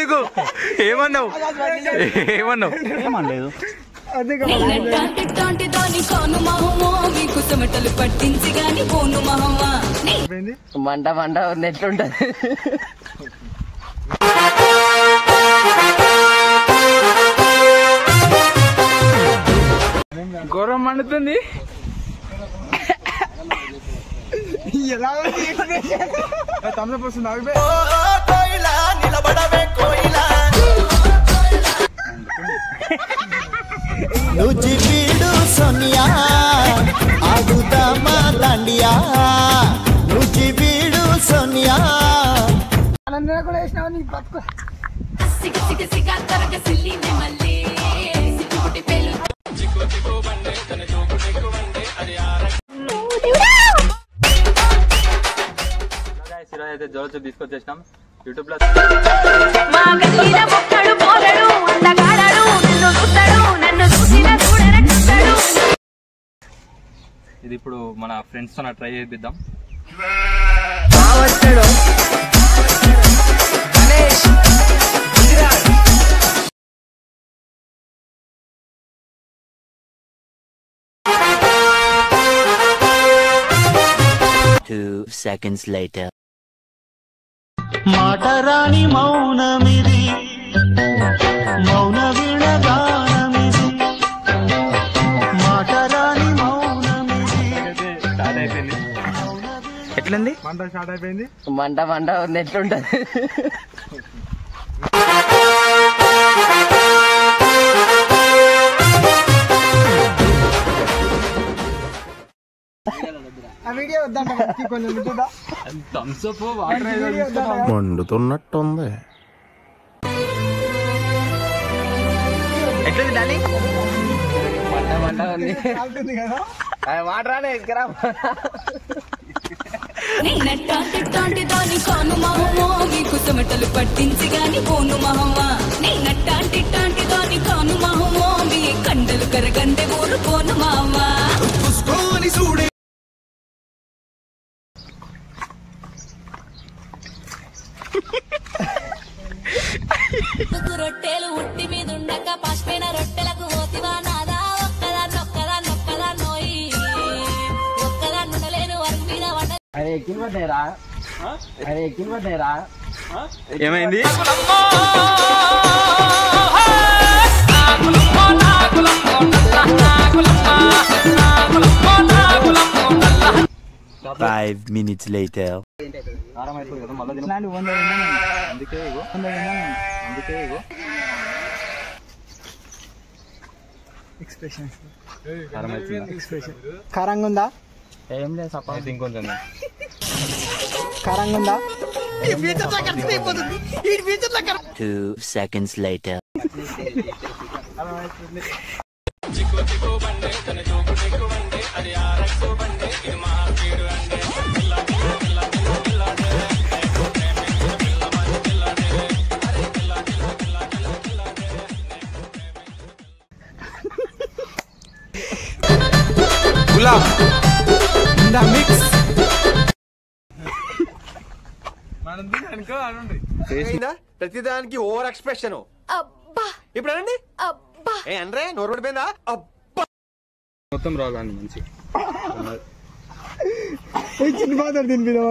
నీకు ఏమన్నావు ఏమనలేదు మంట మంట నెట్లుంటది ఘోరం మండుతుంది నువ్వు సోనియా ఆడుదామా దండియా నువ్వు వీడు సోనియా కూడా వేసినావు నీ బతుకు అయితే జోరు తీసుకొచ్చేసినాం యూట్యూబ్ లో ఇది ఇప్పుడు మన ఫ్రెండ్స్ తో ట్రై చేద్దాం Seconds later. మాటరాని మౌనమిది మౌన వినగానమిది మాటరాని మౌనమిది స్టార్ట్ అయిపోయింది ఎట్లుంది మంట స్టార్ట్ అయిపోయింది మంట మంట నెట్లుంటది మండుతున్నట్టుంది ఎట్లుంది డానీ మంట మంట ఉంది వాటరానే ఎక్కరా కుసమటలు పట్టించి గాని పోను మహమ్మా నీ నట్టాంటి దాని కాను మహమ్మో మీ కండలు కరగంటే ఊరు పోను మామా రొట్టెలు ఉట్టి మీద ఉండక పసిపోయిన రొట్టెలకు పోతివా నాదా ఒక్కదా నోయి ఒక్కదా నుండలేను వరకు మీద అరే ఎక్కిన పడ్డారా ఏమైంది Five minutes later. కారంగా ఉందా ఏం లేదు ఇంకొంచెం కారంగా ఉందా 2 seconds later. గులాబ్ ఇందా మిక్స్ ప్రతిదానికి ఓవర్ ఎక్స్ప్రెషన్ ఇప్పుడు అనండి ఏ అనరే నోరు పడిపోయిందా మొత్తం రావాలి మంచి చిన్న బాధ తినిపిదా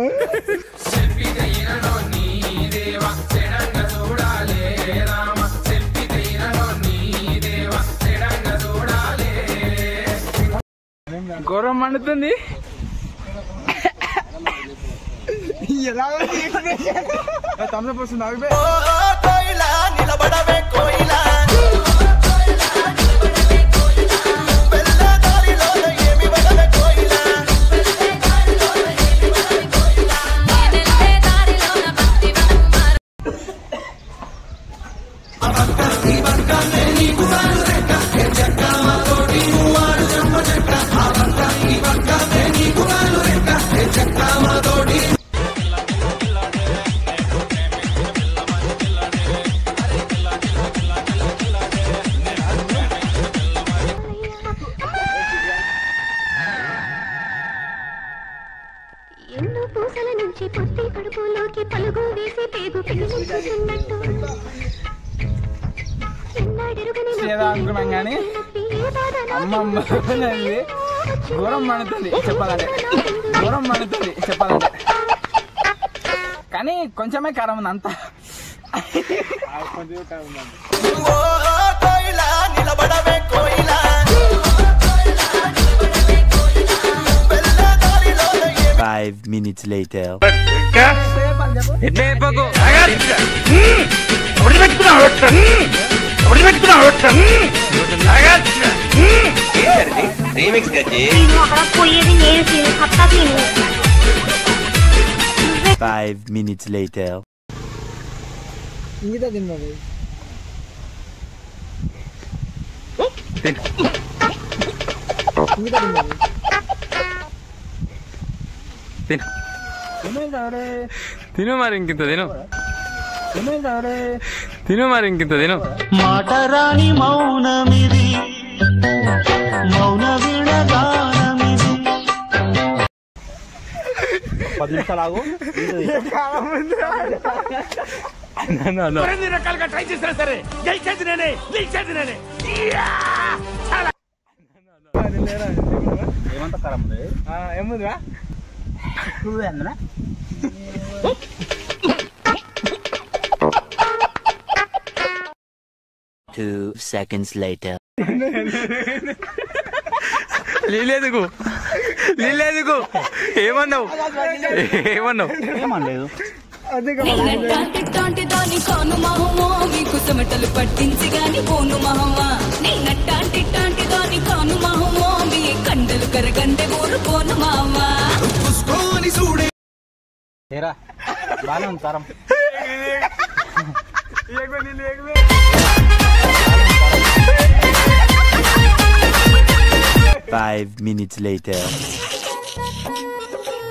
ఘోరం మండుతుంది ఎలా తమ్ముడు వస్తుంది నిలబడవే కోయిలా పూసల నుంచి పొత్తి కడుపులోకి పలుగు వేసి పేగు పిల్లి చూస్తున్నట్టు ఏదో అనుకున్నాం కానీ అమ్మమ్మ ఘోరం మండుతుంది చెప్పాలంటే కానీ కొంచెమే కారం ఉంది అంతా. Five minutes later. Five minutes later. ఇంగితా తిన్నా తిను మరి ఇంకింత తిను మాటరాని మౌనమిది మౌన విడగానమిది 10 నిమిషాలు ఆగు. ఎన్ని రకాలుగా ట్రై చేసినా సరే గెలిచేది నేనే. ఏమంత కారం ఉంది? ఏముందిరా నువ్వే అందరా 2 seconds later. నీళ్ళేందుకు ఏమన్నావు ఏమనలేదు. నట్టాంటి దాని కాను మహమ్మా మీకు చెమటలు పట్టించి గాని పోను మహమ్మా నీ నట్టాంటి దాని కాను మహమ్మా మీ కండలు కరగంటే ఊరుకోను మామా. ఏరా బాగానే ఉంది కారం. 5 minutes later.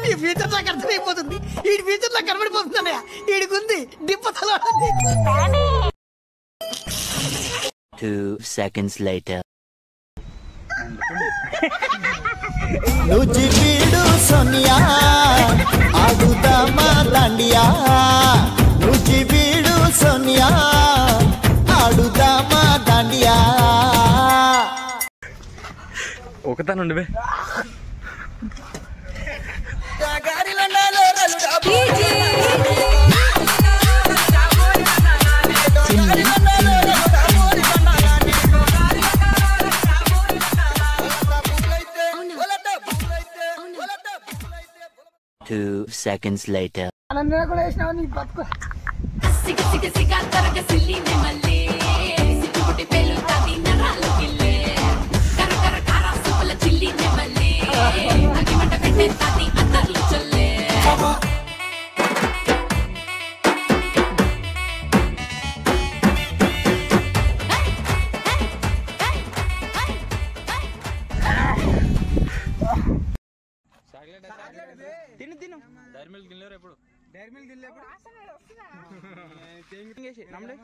ఈ ఫ్యూచర్ నాకు అర్థమైపోతుంది. ఈ ఫ్యూచర్ నాకు కనబడిపోతుందన్నయ్య. ఈడికుంది దిప్పతలో 2 seconds later. నుజిబీడు Sonia ఆడుదామా దండియా నుజిబీడు Sonia ఆడుదామా దండియా. ఒకతాను ఉండివే Two seconds later. కూడా వేసినావు నీ బతుకు. సిగ తరగ సిల్లినే మళ్ళీ సిగ్గుబుట్టి పేలుతాది నరాలు గిల్లే కర కార సుపల చిల్లినే మళ్ళీ అగిమంట పెట్టేస్తాది అత్తర్లు చల్లే. తిను డైరీ మిల్క్ తినలేరు ఎప్పుడు నమ్మలే